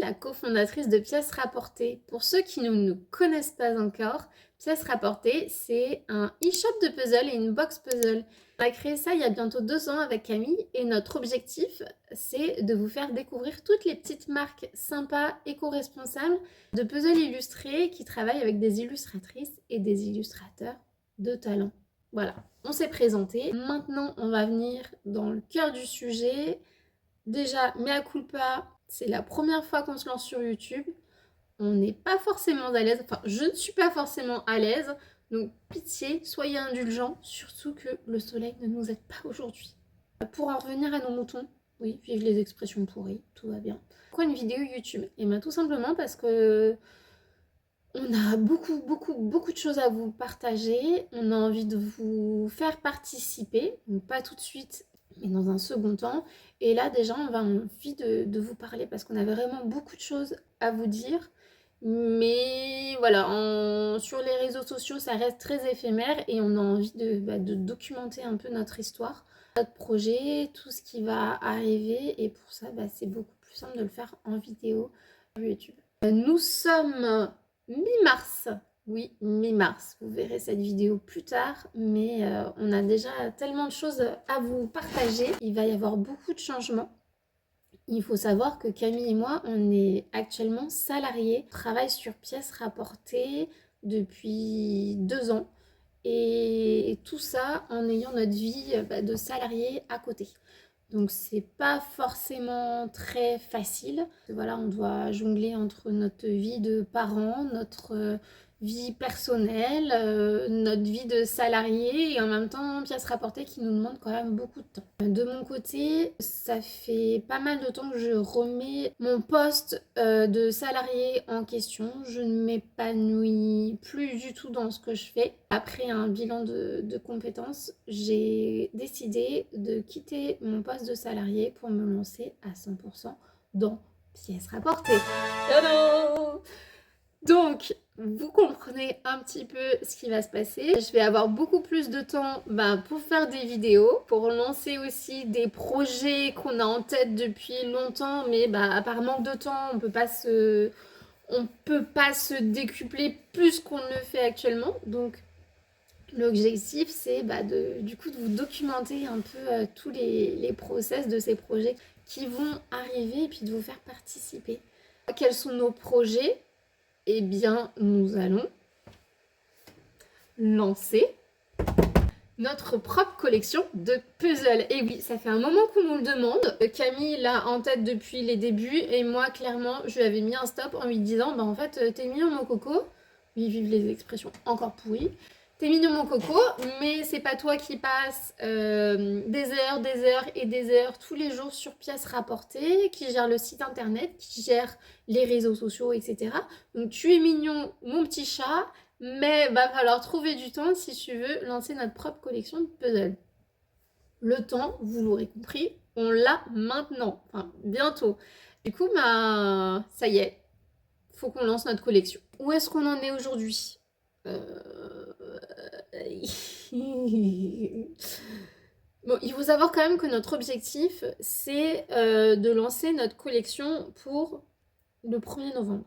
la cofondatrice de Pièces Rapportées. Pour ceux qui ne nous connaissent pas encore, Pièces Rapportées, c'est un e-shop de puzzle et une box puzzle. On a créé ça il y a bientôt 2 ans avec Camille et notre objectif, c'est de vous faire découvrir toutes les petites marques sympas, éco-responsables de puzzles illustrés qui travaillent avec des illustratrices et des illustrateurs de talent. Voilà, on s'est présenté. Maintenant, on va venir dans le cœur du sujet. Déjà, mea culpa, c'est la première fois qu'on se lance sur YouTube. On n'est pas forcément à l'aise, enfin, je ne suis pas forcément à l'aise. Donc, pitié, soyez indulgents, surtout que le soleil ne nous aide pas aujourd'hui. Pour en revenir à nos moutons, oui, vive les expressions pourries, tout va bien. Pourquoi une vidéo YouTube? Et bien tout simplement parce que on a beaucoup de choses à vous partager. On a envie de vous faire participer, donc pas tout de suite, mais dans un second temps. Et là, déjà, on a envie de vous parler parce qu'on a vraiment beaucoup de choses à vous dire. Mais voilà, sur les réseaux sociaux, ça reste très éphémère et on a envie de documenter un peu notre histoire, notre projet, tout ce qui va arriver. Et pour ça, c'est beaucoup plus simple de le faire en vidéo sur YouTube. Nous sommes mi-mars. Oui, mi-mars. Vous verrez cette vidéo plus tard, mais on a déjà tellement de choses à vous partager. Il va y avoir beaucoup de changements. Il faut savoir que Camille et moi, on est actuellement salariés. On travaille sur Pièces Rapportées depuis 2 ans. Et tout ça en ayant notre vie de salarié à côté. Donc c'est pas forcément très facile. Voilà, on doit jongler entre notre vie de parents, notre vie personnelle, notre vie de salarié et en même temps Pièces Rapportées qui nous demande quand même beaucoup de temps. De mon côté, ça fait pas mal de temps que je remets mon poste de salarié en question. Je ne m'épanouis plus du tout dans ce que je fais. Après un bilan de compétences, j'ai décidé de quitter mon poste de salarié pour me lancer à 100% dans Pièces Rapportées. Tadam! Donc, vous comprenez un petit peu ce qui va se passer. Je vais avoir beaucoup plus de temps pour faire des vidéos, pour lancer aussi des projets qu'on a en tête depuis longtemps, mais par manque de temps, on peut pas se décupler plus qu'on ne le fait actuellement. Donc, l'objectif, c'est de vous documenter un peu tous les process de ces projets qui vont arriver et puis de vous faire participer. Quels sont nos projets? Eh bien, nous allons lancer notre propre collection de puzzles. Et oui, ça fait un moment qu'on nous le demande. Camille l'a en tête depuis les débuts et moi, clairement, je lui avais mis un stop en lui disant en fait, t'es mignon mon coco. Oui, vive les expressions encore pourries. T'es mignon mon coco, mais c'est pas toi qui passes des heures et des heures tous les jours sur Pièces Rapportées, qui gère le site internet, qui gère les réseaux sociaux, etc. Donc tu es mignon mon petit chat, mais va falloir trouver du temps si tu veux lancer notre propre collection de puzzles. Le temps, vous l'aurez compris, on l'a maintenant, enfin bientôt. Du coup, ça y est, faut qu'on lance notre collection. Où est-ce qu'on en est aujourd'hui? Bon, il faut savoir quand même que notre objectif, c'est de lancer notre collection pour le 1er novembre.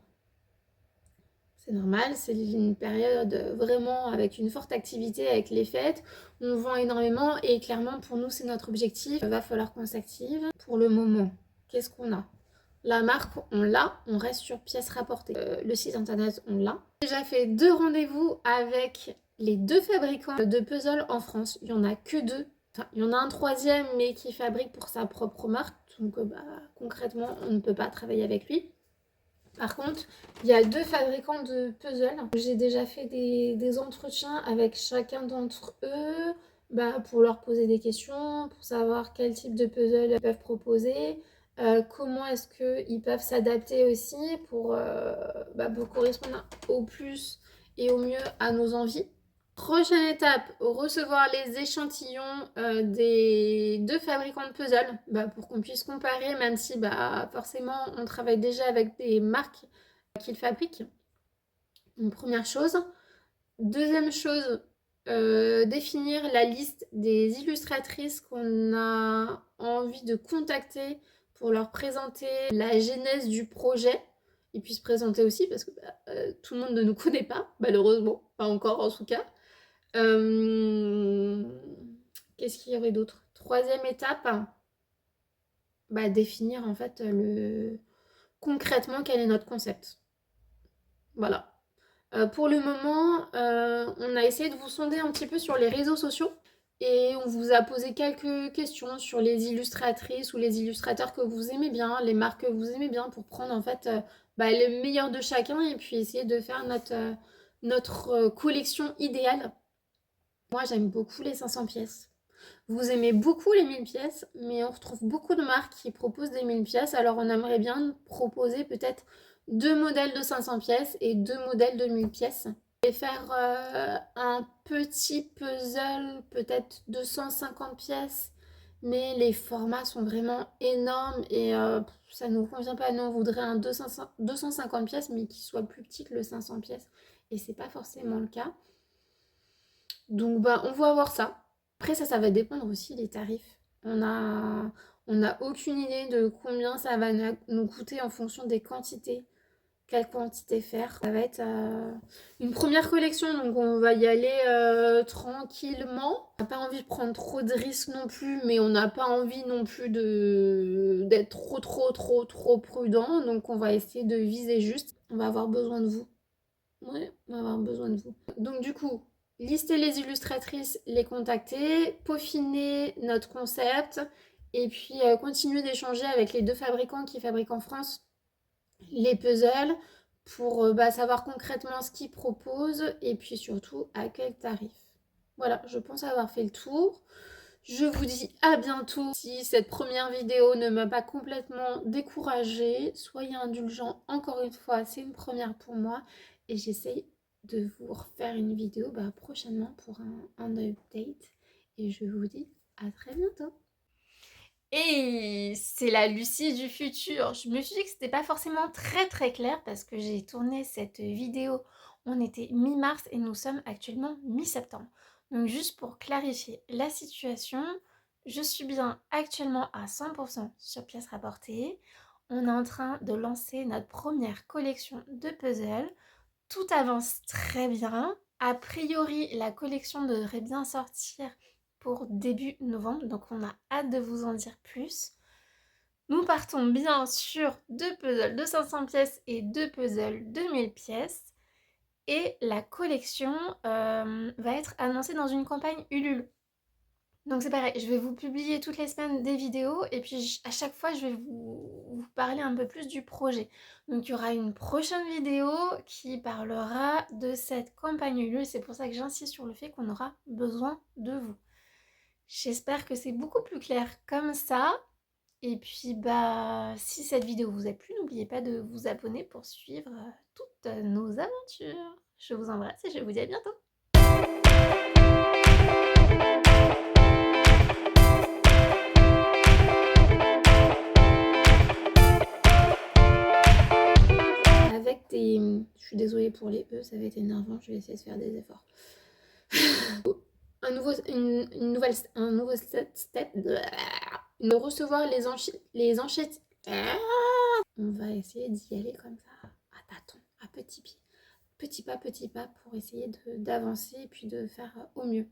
C'est normal, c'est une période vraiment avec une forte activité avec les fêtes. On vend énormément et clairement pour nous c'est notre objectif. Il va falloir qu'on s'active. Pour le moment, qu'est-ce qu'on a? La marque, on l'a, on reste sur Pièces Rapportées. Le site internet, on l'a. J'ai déjà fait 2 rendez-vous avec les 2 fabricants de puzzles en France. Il n'y en a que 2. Enfin, il y en a un 3e mais qui fabrique pour sa propre marque. Donc concrètement, on ne peut pas travailler avec lui. Par contre, il y a 2 fabricants de puzzles. J'ai déjà fait des entretiens avec chacun d'entre eux pour leur poser des questions, pour savoir quel type de puzzle ils peuvent proposer, comment est-ce qu'ils peuvent s'adapter aussi pour correspondre au plus et au mieux à nos envies. Prochaine étape, recevoir les échantillons des 2 fabricants de puzzles pour qu'on puisse comparer, même si forcément on travaille déjà avec des marques qu'ils fabriquent. Donc, première chose. Deuxième chose, définir la liste des illustratrices qu'on a envie de contacter pour leur présenter la genèse du projet. il puisse se présenter aussi parce que tout le monde ne nous connaît pas, malheureusement, pas encore en tout cas. Qu'est-ce qu'il y aurait d'autre? Troisième étape, définir en fait concrètement quel est notre concept. Voilà. Pour le moment, on a essayé de vous sonder un petit peu sur les réseaux sociaux et on vous a posé quelques questions sur les illustratrices ou les illustrateurs que vous aimez bien, les marques que vous aimez bien pour prendre en fait le meilleur de chacun et puis essayer de faire notre collection idéale. Moi, j'aime beaucoup les 500 pièces. Vous aimez beaucoup les 1000 pièces, mais on retrouve beaucoup de marques qui proposent des 1000 pièces. Alors, on aimerait bien proposer peut-être 2 modèles de 500 pièces et 2 modèles de 1000 pièces. Et faire un petit puzzle, peut-être 250 pièces, mais les formats sont vraiment énormes et ça ne nous convient pas. Nous, on voudrait un 250 pièces, mais qui soit plus petit que le 500 pièces. Et c'est pas forcément le cas. Donc, on va voir ça. Après, ça va dépendre aussi des tarifs. On n'a aucune idée de combien ça va nous coûter en fonction des quantités. Quelle quantité faire. Ça va être une première collection, donc on va y aller tranquillement. On n'a pas envie de prendre trop de risques non plus, mais on n'a pas envie non plus d'être trop prudent. Donc on va essayer de viser juste. On va avoir besoin de vous. Ouais, on va avoir besoin de vous. Donc du coup, lister les illustratrices, les contacter, peaufiner notre concept et puis continuer d'échanger avec les 2 fabricants qui fabriquent en France les puzzles pour savoir concrètement ce qu'ils proposent et puis surtout à quel tarif. Voilà, je pense avoir fait le tour. Je vous dis à bientôt. Si cette première vidéo ne m'a pas complètement découragée, soyez indulgents. Encore une fois, c'est une première pour moi et j'essaye de vous refaire une vidéo prochainement pour un update. Et je vous dis à très bientôt. Et c'est la Lucie du futur. Je me suis dit que c'était pas forcément très clair parce que j'ai tourné cette vidéo, on était mi-mars et nous sommes actuellement mi-septembre. Donc juste pour clarifier la situation, je suis bien actuellement à 100% sur pièces rapportées. On est en train de lancer notre première collection de puzzles. Tout avance très bien. A priori, la collection devrait bien sortir pour début novembre, donc on a hâte de vous en dire plus. Nous partons bien sur 2 puzzles de 500 pièces et 2 puzzles de 1000 pièces. Et la collection va être annoncée dans une campagne Ulule. Donc c'est pareil, je vais vous publier toutes les semaines des vidéos et puis à chaque fois je vais vous parler un peu plus du projet. Donc il y aura une prochaine vidéo qui parlera de cette campagne Ulule. C'est pour ça que j'insiste sur le fait qu'on aura besoin de vous. J'espère que c'est beaucoup plus clair comme ça. Et puis si cette vidéo vous a plu, n'oubliez pas de vous abonner pour suivre toutes nos aventures. Je vous embrasse et je vous dis à bientôt. Avec des... Je suis désolée pour les E, ça va être énervant, je vais essayer de faire des efforts. un nouveau step. De recevoir les enchères. On va essayer d'y aller comme ça, à tâtons, à petits pieds. Petit pas pour essayer d'avancer et puis de faire au mieux.